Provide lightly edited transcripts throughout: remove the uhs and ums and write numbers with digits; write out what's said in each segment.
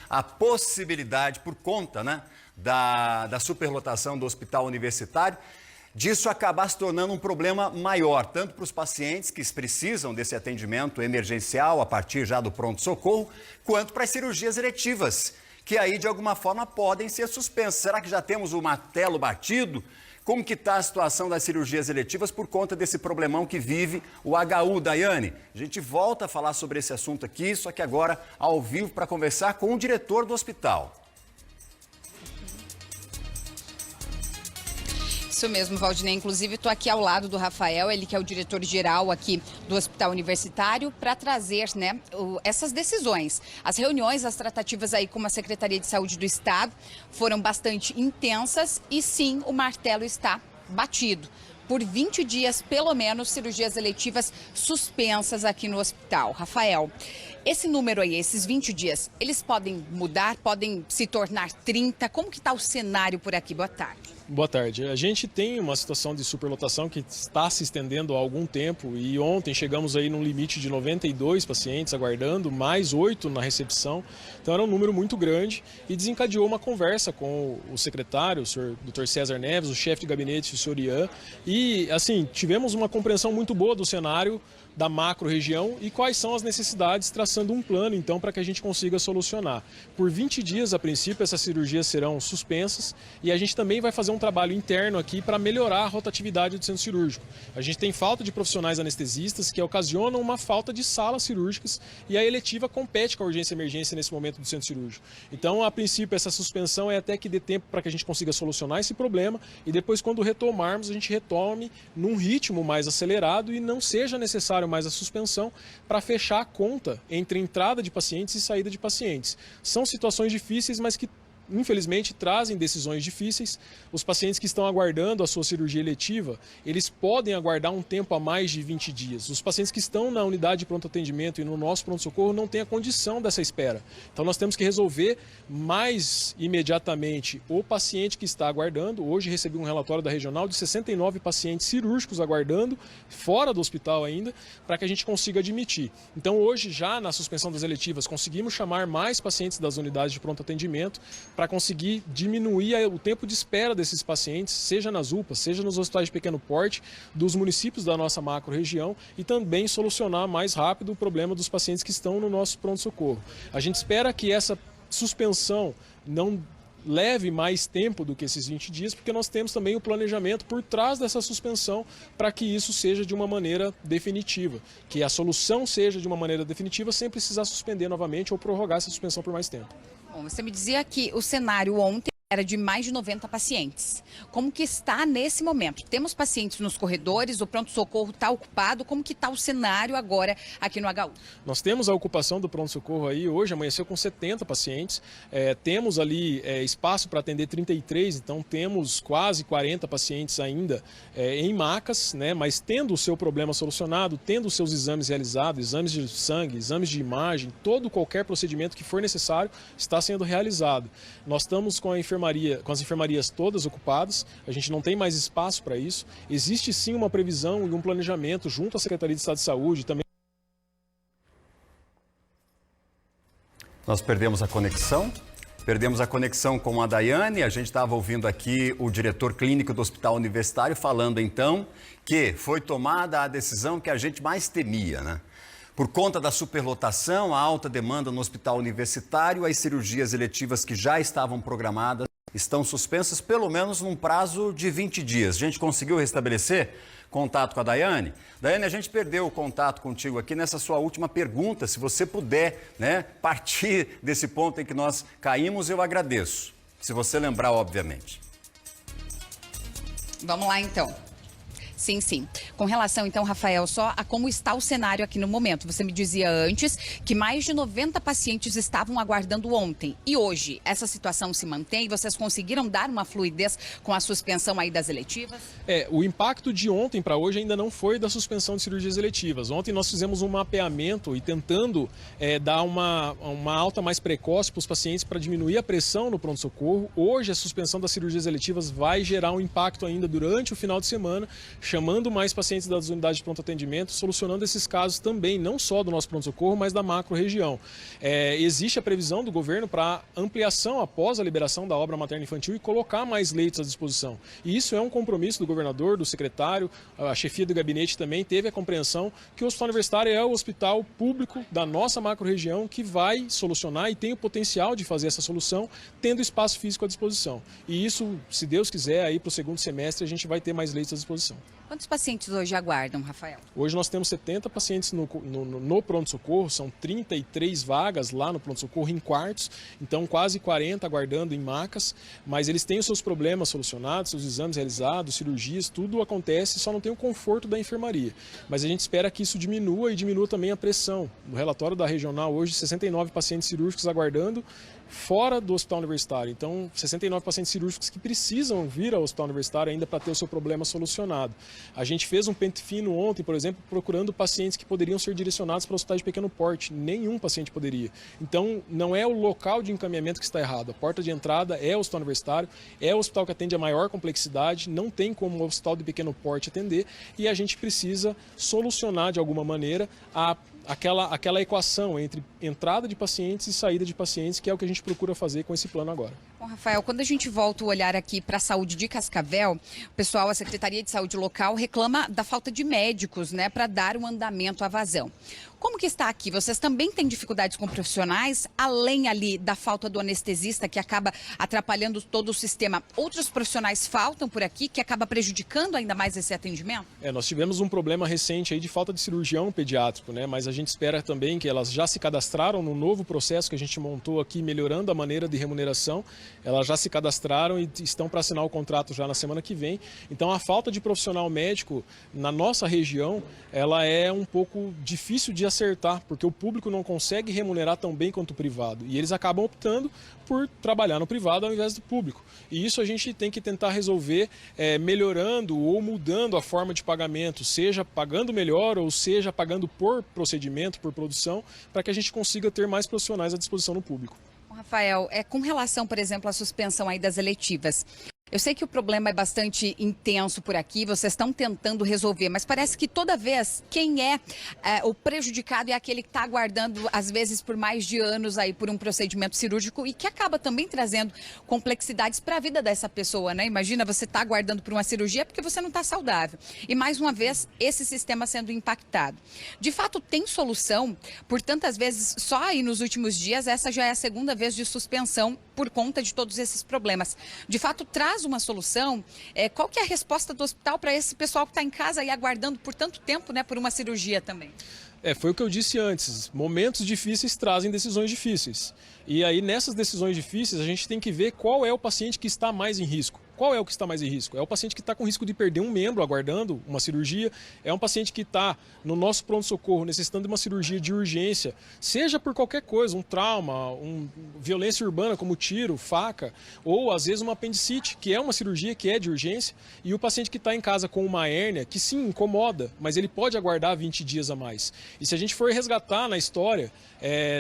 a possibilidade, por conta, né, da superlotação do hospital universitário, disso acabar se tornando um problema maior, tanto para os pacientes que precisam desse atendimento emergencial a partir já do pronto-socorro, quanto para as cirurgias eletivas, que aí de alguma forma podem ser suspensas. Será que já temos o martelo batido? Como que está a situação das cirurgias eletivas por conta desse problemão que vive o HU, Daiane? A gente volta a falar sobre esse assunto aqui, só que agora ao vivo para conversar com o diretor do hospital. Isso mesmo, Valdinei. Inclusive, estou aqui ao lado do Rafael, ele que é o diretor-geral aqui do Hospital Universitário, para trazer, né, essas decisões. As reuniões, as tratativas aí com a Secretaria de Saúde do Estado foram bastante intensas e sim, o martelo está batido. Por 20 dias, pelo menos, cirurgias eletivas suspensas aqui no hospital. Rafael, esse número aí, esses 20 dias, eles podem mudar, podem se tornar 30? Como que está o cenário por aqui? Boa tarde. Boa tarde. A gente tem uma situação de superlotação que está se estendendo há algum tempo e ontem chegamos aí num limite de 92 pacientes aguardando, mais 8 na recepção. Então era um número muito grande e desencadeou uma conversa com o secretário, o senhor Dr. César Neves, o chefe de gabinete, o senhor Ian, e assim, tivemos uma compreensão muito boa do cenário da macro-região e quais são as necessidades, traçando um plano, então, para que a gente consiga solucionar. Por 20 dias, a princípio, essas cirurgias serão suspensas e a gente também vai fazer um trabalho interno aqui para melhorar a rotatividade do centro cirúrgico. A gente tem falta de profissionais anestesistas que ocasionam uma falta de salas cirúrgicas e a eletiva compete com a urgência e emergência nesse momento do centro cirúrgico. Então, a princípio, essa suspensão é até que dê tempo para que a gente consiga solucionar esse problema e depois, quando retomarmos, a gente retome num ritmo mais acelerado e não seja necessário mais a suspensão para fechar a conta entre entrada de pacientes e saída de pacientes. São situações difíceis, mas que infelizmente trazem decisões difíceis. Os pacientes que estão aguardando a sua cirurgia eletiva, eles podem aguardar um tempo a mais de 20 dias. Os pacientes que estão na unidade de pronto atendimento e no nosso pronto-socorro não têm a condição dessa espera. Então nós temos que resolver mais imediatamente o paciente que está aguardando. Hoje recebi um relatório da regional de 69 pacientes cirúrgicos aguardando, fora do hospital ainda, para que a gente consiga admitir. Então hoje, já na suspensão das eletivas, conseguimos chamar mais pacientes das unidades de pronto atendimento para conseguir diminuir o tempo de espera desses pacientes, seja nas UPAs, seja nos hospitais de pequeno porte, dos municípios da nossa macro-região e também solucionar mais rápido o problema dos pacientes que estão no nosso pronto-socorro. A gente espera que essa suspensão não leve mais tempo do que esses 20 dias, porque nós temos também o planejamento por trás dessa suspensão para que isso seja de uma maneira definitiva, que a solução seja de uma maneira definitiva sem precisar suspender novamente ou prorrogar essa suspensão por mais tempo. Bom, você me dizia que o cenário ontem era de mais de 90 pacientes. Como que está nesse momento? Temos pacientes nos corredores, o pronto-socorro está ocupado, como que está o cenário agora aqui no HU? Nós temos a ocupação do pronto-socorro aí, hoje amanheceu com 70 pacientes, temos ali espaço para atender 33, então temos quase 40 pacientes ainda em macas, né, mas tendo o seu problema solucionado, tendo os seus exames realizados, exames de sangue, exames de imagem, qualquer procedimento que for necessário está sendo realizado. Nós estamos com as enfermarias todas ocupadas, a gente não tem mais espaço para isso. Existe sim uma previsão e um planejamento junto à Secretaria de Estado de Saúde também. Nós perdemos a conexão com a Daiane. A gente estava ouvindo aqui o diretor clínico do Hospital Universitário falando então que foi tomada a decisão que a gente mais temia, né? Por conta da superlotação, a alta demanda no hospital universitário, as cirurgias eletivas que já estavam programadas estão suspensas pelo menos num prazo de 20 dias. A gente conseguiu restabelecer contato com a Daiane? Daiane, a gente perdeu o contato contigo aqui nessa sua última pergunta. Se você puder, né, partir desse ponto em que nós caímos, eu agradeço. Se você lembrar, obviamente. Vamos lá, então. Sim, sim. Com relação, então, Rafael, só a como está o cenário aqui no momento. Você me dizia antes que mais de 90 pacientes estavam aguardando ontem. E hoje, essa situação se mantém? Vocês conseguiram dar uma fluidez com a suspensão aí das eletivas? O impacto de ontem para hoje ainda não foi da suspensão de cirurgias eletivas. Ontem nós fizemos um mapeamento e tentando dar uma alta mais precoce para os pacientes para diminuir a pressão no pronto-socorro. Hoje, a suspensão das cirurgias eletivas vai gerar um impacto ainda durante o final de semana, chamando mais pacientes das unidades de pronto atendimento, solucionando esses casos também, não só do nosso pronto-socorro, mas da macro-região. Existe a previsão do governo para ampliação após a liberação da obra materno-infantil e colocar mais leitos à disposição. E isso é um compromisso do governador, do secretário, a chefia do gabinete também teve a compreensão que o Hospital Universitário é o hospital público da nossa macro-região que vai solucionar e tem o potencial de fazer essa solução, tendo espaço físico à disposição. E isso, se Deus quiser, aí para o segundo semestre a gente vai ter mais leitos à disposição. Quantos pacientes hoje aguardam, Rafael? Hoje nós temos 70 pacientes no pronto-socorro, são 33 vagas lá no pronto-socorro em quartos, então quase 40 aguardando em macas, mas eles têm os seus problemas solucionados, seus exames realizados, cirurgias, tudo acontece, só não tem o conforto da enfermaria. Mas a gente espera que isso diminua e diminua também a pressão. No relatório da regional hoje, 69 pacientes cirúrgicos aguardando fora do hospital universitário. Então, 69 pacientes cirúrgicos que precisam vir ao hospital universitário ainda para ter o seu problema solucionado. A gente fez um pente fino ontem, por exemplo, procurando pacientes que poderiam ser direcionados para hospitais de pequeno porte. Nenhum paciente poderia. Então, não é o local de encaminhamento que está errado. A porta de entrada é o hospital universitário, é o hospital que atende a maior complexidade, não tem como o hospital de pequeno porte atender e a gente precisa solucionar de alguma maneira aquela equação entre entrada de pacientes e saída de pacientes, que é o que a gente procura fazer com esse plano agora. Bom, Rafael, quando a gente volta o olhar aqui para a saúde de Cascavel, o pessoal, a Secretaria de Saúde local reclama da falta de médicos, né, para dar um andamento à vazão. Como que está aqui? Vocês também têm dificuldades com profissionais, além ali da falta do anestesista, que acaba atrapalhando todo o sistema. Outros profissionais faltam por aqui, que acaba prejudicando ainda mais esse atendimento? Nós tivemos um problema recente aí de falta de cirurgião pediátrico, né? Mas a gente espera também que elas já se cadastraram no novo processo que a gente montou aqui, melhorando a maneira de remuneração. Elas já se cadastraram e estão para assinar o contrato já na semana que vem. Então a falta de profissional médico na nossa região, ela é um pouco difícil de acertar, porque o público não consegue remunerar tão bem quanto o privado. E eles acabam optando por trabalhar no privado ao invés do público. E isso a gente tem que tentar resolver melhorando ou mudando a forma de pagamento, seja pagando melhor ou seja pagando por procedimento, por produção, para que a gente consiga ter mais profissionais à disposição no público. Rafael, com relação, por exemplo, à suspensão aí das eletivas, eu sei que o problema é bastante intenso por aqui, vocês estão tentando resolver, mas parece que toda vez quem é o prejudicado é aquele que está aguardando, às vezes, por mais de anos aí por um procedimento cirúrgico e que acaba também trazendo complexidades para a vida dessa pessoa, né? Imagina, você está aguardando por uma cirurgia porque você não está saudável. E, mais uma vez, esse sistema sendo impactado. De fato, tem solução? Por tantas vezes, só aí nos últimos dias, essa já é a segunda vez de suspensão por conta de todos esses problemas. De fato, traz uma solução? Qual que é a resposta do hospital para esse pessoal que está em casa e aguardando por tanto tempo, né, por uma cirurgia também? Foi o que eu disse antes, momentos difíceis trazem decisões difíceis. E aí nessas decisões difíceis a gente tem que ver qual é o paciente que está mais em risco. Qual é o que está mais em risco? É o paciente que está com risco de perder um membro aguardando uma cirurgia, é um paciente que está no nosso pronto-socorro necessitando de uma cirurgia de urgência, seja por qualquer coisa, um trauma, violência urbana como tiro, faca, ou às vezes uma apendicite, que é uma cirurgia que é de urgência, e o paciente que está em casa com uma hérnia, que sim, incomoda, mas ele pode aguardar 20 dias a mais. E se a gente for resgatar na história,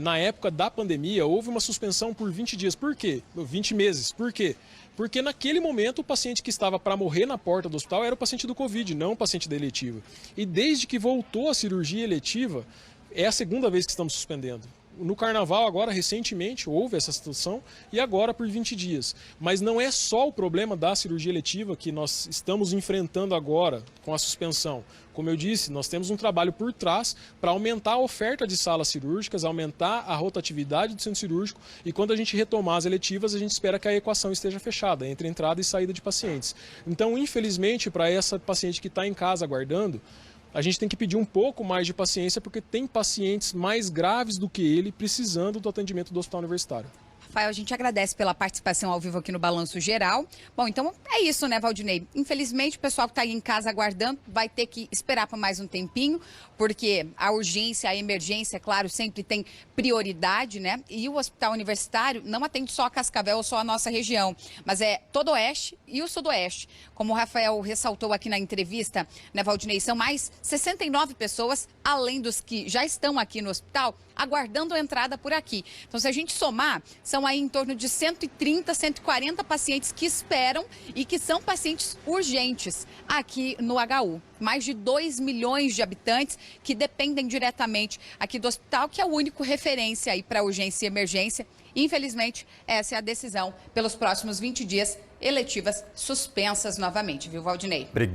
na época da pandemia, houve uma suspensão por 20 dias. Por quê? 20 meses. Por quê? Porque naquele momento o paciente que estava para morrer na porta do hospital era o paciente do Covid, não o paciente da eletiva. E desde que voltou a cirurgia eletiva, é a segunda vez que estamos suspendendo. No carnaval, agora, recentemente, houve essa situação e agora por 20 dias. Mas não é só o problema da cirurgia eletiva que nós estamos enfrentando agora com a suspensão. Como eu disse, nós temos um trabalho por trás para aumentar a oferta de salas cirúrgicas, aumentar a rotatividade do centro cirúrgico e quando a gente retomar as eletivas, a gente espera que a equação esteja fechada entre entrada e saída de pacientes. Então, infelizmente, para essa paciente que está em casa aguardando, a gente tem que pedir um pouco mais de paciência porque tem pacientes mais graves do que ele precisando do atendimento do hospital universitário. Rafael, a gente agradece pela participação ao vivo aqui no Balanço Geral. Bom, então é isso, né, Valdinei? Infelizmente, o pessoal que está aí em casa aguardando vai ter que esperar por mais um tempinho, porque a urgência, a emergência, claro, sempre tem prioridade, né? E o Hospital Universitário não atende só a Cascavel ou só a nossa região, mas é todo o Oeste e o Sudoeste. Como o Rafael ressaltou aqui na entrevista, né, Valdinei, são mais 69 pessoas, além dos que já estão aqui no hospital, aguardando a entrada por aqui. Então, se a gente somar, são aí em torno de 130, 140 pacientes que esperam e que são pacientes urgentes aqui no HU. Mais de 2 milhões de habitantes que dependem diretamente aqui do hospital, que é o único referência aí para urgência e emergência. Infelizmente, essa é a decisão. Pelos próximos 20 dias, eletivas suspensas novamente, viu, Valdinei? Obrigado.